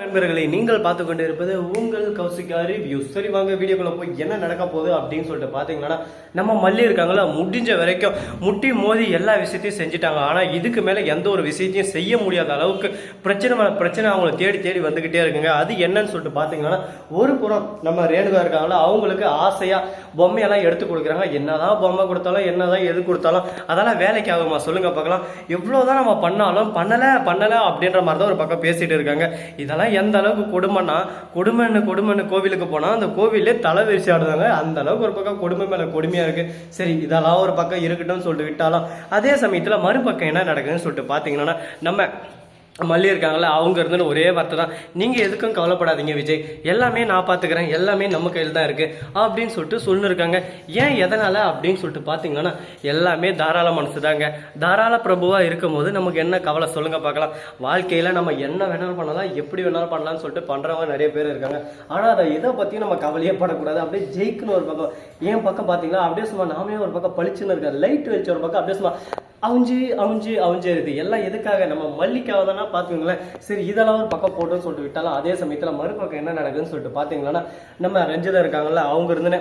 நண்பர்களை நீங்கள் பார்த்து கொண்டு இருப்பது உங்கள் கௌசிகா ரிவ்யூ. சரி வாங்க வீடியோக்குள்ள போய் என்ன நடக்க போகுது அப்படின்னு சொல்லிட்டு பாத்தீங்கன்னா, நம்ம மல்லி இருக்காங்களா, முடிஞ்ச வரைக்கும் முட்டி மோதி எல்லா விஷயத்தையும் செஞ்சுட்டாங்க. ஆனா இதுக்கு மேல எந்த ஒரு விஷயத்தையும் செய்ய முடியாத அளவுக்கு பிரச்சனை அவங்கள தேடி தேடி வந்துகிட்டே இருக்குங்க. அது என்னன்னு சொல்லிட்டு பாத்தீங்கன்னா, ஒரு புறம் நம்ம ரேணுகா இருக்காங்களா, அவங்களுக்கு ஆசையா பொம்மையெல்லாம் எடுத்து கொடுக்குறாங்க. என்னதான் பொம்மை கொடுத்தாலும் என்னதான் எது கொடுத்தாலும் அதெல்லாம் வேலைக்கு ஆகுமா சொல்லுங்க பார்க்கலாம். எவ்வளவுதான் நம்ம பண்ணாலும் பண்ணல அப்படின்ற மாதிரி தான் ஒரு பக்கம் பேசிட்டு இருக்காங்க. இதெல்லாம் எந்த அளவுக்கு கொடுமைன்னு கோவிலுக்கு போனா அந்த கோவிலே தலை விரிச்சு ஆடுறாங்க. அந்த அளவுக்கு ஒரு பக்கம் கொடுமை மேல கொடுமையா இருக்கு. சரி, இதெல்லாம் ஒரு பக்கம் இருக்கட்டும் சொல்லிட்டு விட்டாலும், அதே சமயத்துல மறுபக்கம் என்ன நடக்குதுன்னு சொல்லிட்டு பாத்தீங்கன்னா, நம்ம மல்லி இருக்காங்களா, அவங்க இருந்து ஒரே வார்த்தை தான், நீங்க எதுக்கும் கவலைப்படாதீங்க விஜய், எல்லாமே நான் பாத்துக்கிறேன், எல்லாமே நம்ம கையில் தான் இருக்கு அப்படின்னு சொல்லிட்டு சொல்லிருக்காங்க. ஏன் எதனால அப்படின்னு சொல்லிட்டு பாத்தீங்கன்னா, எல்லாமே தாராள மனசு தாங்க. தாராள பிரபுவா இருக்கும் போது நமக்கு என்ன கவலை சொல்லுங்க பார்க்கலாம். வாழ்க்கையில நம்ம என்ன வேணாலும் பண்ணலாம், எப்படி வேணாலும் பண்ணலாம்னு சொல்லிட்டு பண்றவங்க நிறைய பேர் இருக்காங்க. ஆனா அதை இதை பத்தி நம்ம கவலையே படக்கூடாது. அப்படியே ஜெயிக்கணும் ஒரு பக்கம், என் பக்கம் பாத்தீங்கன்னா அப்படியே சும்மா நாமே ஒரு பக்கம் பளிச்சுன்னு இருக்க லைட் வெளிச்ச ஒரு பக்கம் அப்படியே சும்மா அவுஞ்சு இருக்கு. எல்லாம் எதுக்காக, நம்ம மல்லிக்காக தானே பாத்துங்களேன். சரி, இதெல்லாம் ஒரு பக்கம் போட்டுன்னு சொல்லிட்டு விட்டாலும், அதே சமயத்துல மறுபக்கம் என்ன நடக்குதுன்னு சொல்லிட்டு பாத்தீங்கன்னா, நம்ம ரஞ்சிதா இருக்காங்கல்ல, அவங்க இருந்துன்னு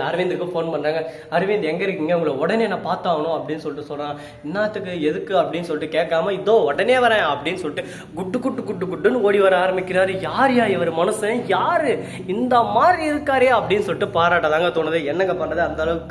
அரவிந்துக்கு ஃபோன் பண்ணுறாங்க. அரவிந்த் எங்கே இருக்கீங்க, உங்களை உடனே நான் பார்த்தாகணும் அப்படின்னு சொல்லிட்டு சொல்கிறான். என்னத்துக்கு எதுக்கு அப்படின்னு சொல்லிட்டு கேட்காம, இதோ உடனே வரேன் அப்படின்னு சொல்லிட்டு குட்டுன்னு ஓடி வர ஆரம்பிக்கிறாரு. யார் இவர் மனுஷன், யாரு இந்த மாதிரி இருக்காரே அப்படின்னு சொல்லிட்டு பாராட்ட தாங்க தோணுது. என்னங்க பண்ணுறது, அந்த அளவுக்கு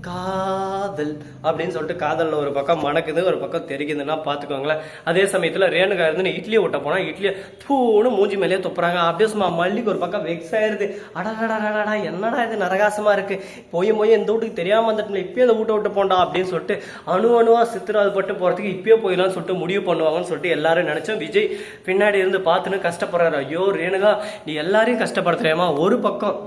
காதல் அப்படின்னு சொல்லிட்டு காதலில் ஒரு பக்கம் மணக்குது, ஒரு பக்கம் தெரிக்குதுன்னா பார்த்துக்கோங்களேன். அதே சமயத்தில் ரேணுகா இருந்து இட்லியை விட்ட போனால் இட்லியை தூன்னு மூஞ்சி மேலேயே துப்புறாங்க. அப்படியே சும்மா மல்லிக்கு ஒரு பக்கம் வெக்ஸ் ஆயிருது. அடடா என்னடா இது நரகாசமா இருக்கு, போய் இந்த வீட்டுக்கு தெரியாம வந்துட்டு இப்பயே அதை விட்டு போண்டா அப்படின்னு சொல்லிட்டு அணுவா சித்திராது பட்டு போறதுக்கு இப்பயே போயிடலாம்னு சொல்லிட்டு முடிவு பண்ணுவாங்கன்னு சொல்லிட்டு எல்லாரும் நினைச்சோம். விஜய் பின்னாடி இருந்து பார்த்துன்னு கஷ்டப்படுறாரு. ஐயோ ரேணுகா, நீ எல்லாரையும் கஷ்டப்படுத்துறியாமா. ஒரு பக்கம்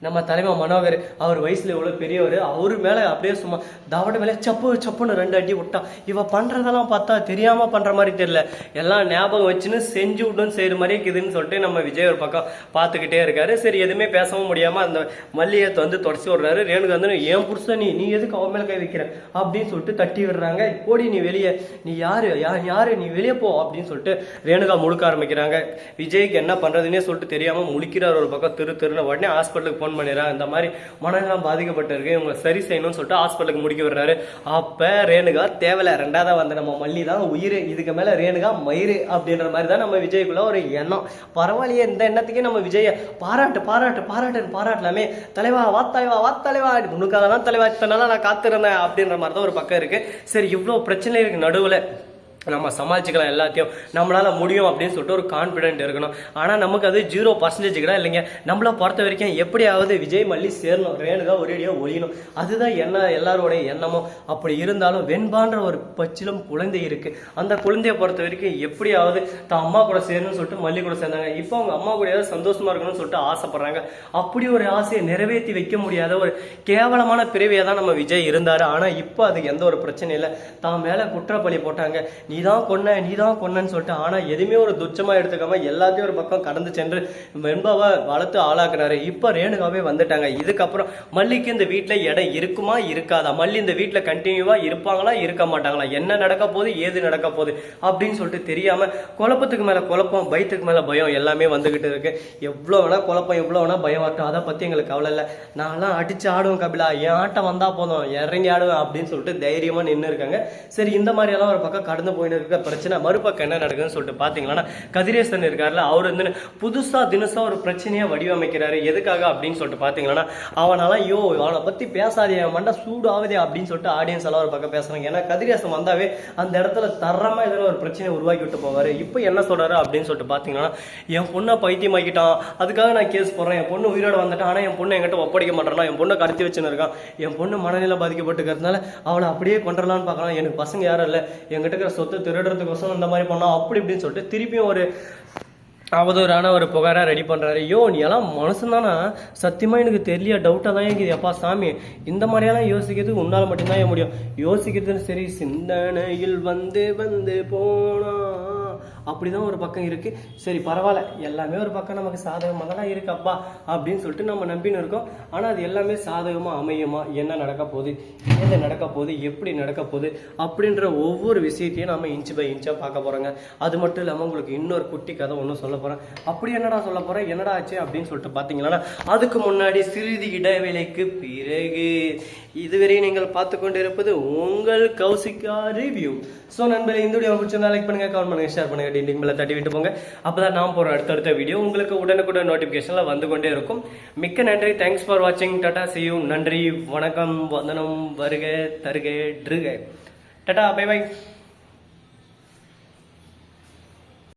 நம்ம தலைமை மனோகர், அவர் வயசுல எவ்வளவு பெரியவர், அவரு மேல அப்படியே சும்மா தவட மேலே சப்புன்னு 2 அடி விட்டான். இவ பண்றதெல்லாம் பார்த்தா தெரியாம பண்ற மாதிரி தெரியல, எல்லாம் ஞாபகம் வச்சுன்னு செஞ்சு விட்டுன்னு செய்யற மாதிரி இருக்குதுன்னு சொல்லிட்டு நம்ம விஜய் ஒரு பக்கம் பார்த்துக்கிட்டே இருக்காரு. சரி, எதுவுமே பேசவும் முடியாம அந்த மல்லியை வந்து தொடச்சி விடுறாரு. ரேணுகா வந்து, ஏன் புருஷன் நீ எதுக்கு அவன் மேல கை வைக்கிற அப்படின்னு சொல்லிட்டு தட்டி விடுறாங்க. போடி நீ வெளியே, நீ யாரு நீ வெளியே போ அப்படின்னு சொல்லிட்டு ரேணுகா முழுக்க ஆரம்பிக்கிறாங்க. விஜய்க்கு என்ன பண்றதுன்னே சொல்லிட்டு தெரியாம முழிக்கிறார் ஒரு பக்கம். திருன்னு உடனே ஹாஸ்பிட்டலுக்கு போன் பண்ணிடுறாங்க. இந்த மாதிரி மனநலம் பாதிக்கப்பட்டிருக்கு, இவங்க சரி செய்யணும்னு சொல்லிட்டு ஹாஸ்பிட்டலுக்கு முடிக்க விடுறாரு. அப்ப ரேணுகா தேவையில்ல, 2வது வந்த நம்ம மல்லி தான் உயிர், இதுக்கு மேல ரேணுகா மயிறு அப்படின்ற மாதிரி தான் நம்ம விஜய்க்குள்ள ஒரு எண்ணம். பரவாயில்லையே, இந்த எண்ணத்துக்கே நம்ம விஜய பாராட்டலாமே. தலைவா வா தலைவா, உனக்காக தான் தலைவா இத்தனால நான் காத்திருந்தேன் அப்படின்ற மாதிரி தான் ஒரு பக்கம் இருக்கு. சரி, இவ்வளவு பிரச்சனை இருக்கு, நடுவுல நம்ம சமாளிச்சுக்கலாம், எல்லாத்தையும் நம்மளால முடியும் அப்படின்னு சொல்லிட்டு ஒரு கான்பிடென்ட் இருக்கணும். ஆனா நமக்கு அது 0% கூட இல்லைங்க. நம்மள பொறுத்த வரைக்கும் எப்படியாவது விஜய் மல்லி சேரணும், ரேணுகா ஒரேடியா ஒழியணும், அதுதான் எல்லாரோடைய எண்ணமும். அப்படி இருந்தாலும் வெண்பான்ற ஒரு பச்சிலும் குழந்தை இருக்கு. அந்த குழந்தைய பொறுத்த வரைக்கும் எப்படியாவது தான் அம்மா கூட சேரணும்னு சொல்லிட்டு மல்லி கூட சேர்ந்தாங்க. இப்போ அவங்க அம்மா கூட சந்தோஷமா இருக்கணும்னு சொல்லிட்டு ஆசைப்படுறாங்க. அப்படி ஒரு ஆசையை நிறைவேற்றி வைக்க முடியாத ஒரு கேவலமான பிறவியா தான் நம்ம விஜய் இருந்தாரு. ஆனா இப்போ அதுக்கு எந்த ஒரு பிரச்சனை இல்லை. தான் மேல குற்றப்பழி போட்டாங்க, நீதான் கொன்னன்னு சொல்லிட்டு. ஆனா எதுவுமே ஒரு துச்சமா எடுத்துக்காம எல்லாத்தையும் ஒரு பக்கம் கடந்து சென்று வெண்பாவை வளர்த்து ஆளாக்குறாரு. இப்ப ரேணுகாவே வந்துட்டாங்க. இதுக்கப்புறம் மல்லிக்கு இந்த வீட்டுல இடம் இருக்குமா இருக்காதா, மல்லி இந்த வீட்டுல கண்டினியூவா இருப்பாங்களா இருக்க மாட்டாங்களா, என்ன நடக்க போகுது ஏது நடக்க போகுது அப்படின்னு சொல்லிட்டு தெரியாம குழப்பத்துக்கு மேல குழப்பம், பயத்துக்கு மேல பயம் எல்லாமே வந்துகிட்டு இருக்கு. எவ்வளவு வேணா குழப்பம், எவ்வளவு வேணா பயம் வரட்டும், அதை பத்தி எங்களுக்கு கவலை இல்லை. நான்லாம் அடிச்சு ஆடுவேன் கபிலா, என் ஆட்டம் வந்தா போதும் இறங்கி ஆடுவேன் அப்படின்னு சொல்லிட்டு தைரியமா நின்று இருக்காங்க. சரி, இந்த மாதிரி எல்லாம் ஒரு பக்கம் கடந்து போயிட்டு இருக்க பிரச்சனை. மறுபக்கம் என்ன நடக்குதுன்னு சொல்லிட்டு பாத்தீங்கன்னா, கதிரேசன் இருக்காருல, அவர் வந்து புதுசா தினசா ஒரு பிரச்சனையா வடிவமைக்கிறாரு. எதுக்காக அப்படின்னு சொல்லிட்டு பாத்தீங்கன்னா, அவனை பத்தி பேசாதே, மண்டை சூடு ஆகுதே அப்படின்னு சொல்லிட்டு ஆடியன்ஸ் எல்லாம் ஒரு பக்கம் பேசுறாங்க. ஏன்னா கதிரேசன் வந்தாவே அந்த இடத்துல தரமா ஏதோ ஒரு பிரச்சனை உருவாக்கி விட்டு போவாரு. இப்போ என்ன சொல்றாரு அப்படின்னு சொல்லிட்டு பாத்தீங்கன்னா, என் பொண்ணை பைத்தியம் ஆக்கிட்டான், அதுக்காக நான் கேஸ் போடுறேன், என் பொண்ணு உயிரோட வந்துட்டான், ஆனா என் பொண்ணு என்கிட்ட ஒப்படைக்க மாட்டேறான், என் பொண்ணை கடத்தி வச்சுன்னு இருக்கான், என் பொண்ணு மனநிலை பாதிக்கப்பட்டுக்கிறதுனால அவளை அப்படியே கொண்டுடலான்னு பாக்கலாம், எனக்கு பசங்க யாரும் இல்லை, என்கிட்ட இருக்கிற சொத்து திருடுறதுக்கோசம் இந்த மாதிரி பண்ணோம் அப்படி இப்படின்னு சொல்லிட்டு திருப்பியும் ஒரு அவதூறான ஒரு புகாரா ரெடி பண்றாரு. நீ எல்லாம் மனுஷன் தானா, சத்தியமா எனக்கு தெரியல, டவுட்டா தான் இருக்குது. எப்பா சாமி, இந்த மாதிரியெல்லாம் யோசிக்கிறது உன்னால மட்டும்தான் முடியும். யோசிக்கிறதுன்னு சரி, சிந்தனையில் வந்து போனா அப்படிதான் ஒரு பக்கம் இருக்கு. சரி பரவாயில்ல, எல்லாமே ஒரு பக்கம் நமக்கு சாதகமாக தான் இருக்கப்பா அப்படின்னு சொல்லிட்டு நம்ம நம்பின்னு இருக்கோம். ஆனால் அது எல்லாமே சாதகமாக அமையுமா, என்ன நடக்க போகுது, எது நடக்க போகுது, எப்படி நடக்க போகுது அப்படின்ற ஒவ்வொரு விஷயத்தையும் நம்ம இன்ச்சு பை இன்ச்சாக பார்க்க போகிறோங்க. அது மட்டும் இல்லாமல் உங்களுக்கு இன்னொரு குட்டி கதை ஒன்று சொல்ல போகிறேன். அப்படி என்னடா சொல்ல போகிறேன், என்னடா ஆச்சு அப்படின்னு சொல்லிட்டு பார்த்தீங்களா, அதுக்கு முன்னாடி சிறிது இடைவேளைக்கு பிறகு இதுவரை நீங்கள் பார்த்து கொண்டு இருப்பது உங்கள் கௌசிகா ரிவ்யூ. ஸோ நண்பர்களே, இந்த வீடியோ பிடிச்சிருந்தா லைக் பண்ணுங்க, கமெண்ட் பண்ணுங்க, ஷேர் பண்ணுங்க, டிண்டிங் மேலே தட்டி விட்டு போங்க. அப்பதான் நான் போகிற அடுத்தடுத்த வீடியோ உங்களுக்கு உடனுக்குடன் நோட்டிஃபிகேஷனில் வந்து கொண்டே இருக்கும். மிக்க நன்றி. தேங்க்ஸ் ஃபார் வாட்சிங். Tata, see you. நன்றி, வணக்கம், வந்தனம், வருக, தருக, ட்ருக. Tata, by by.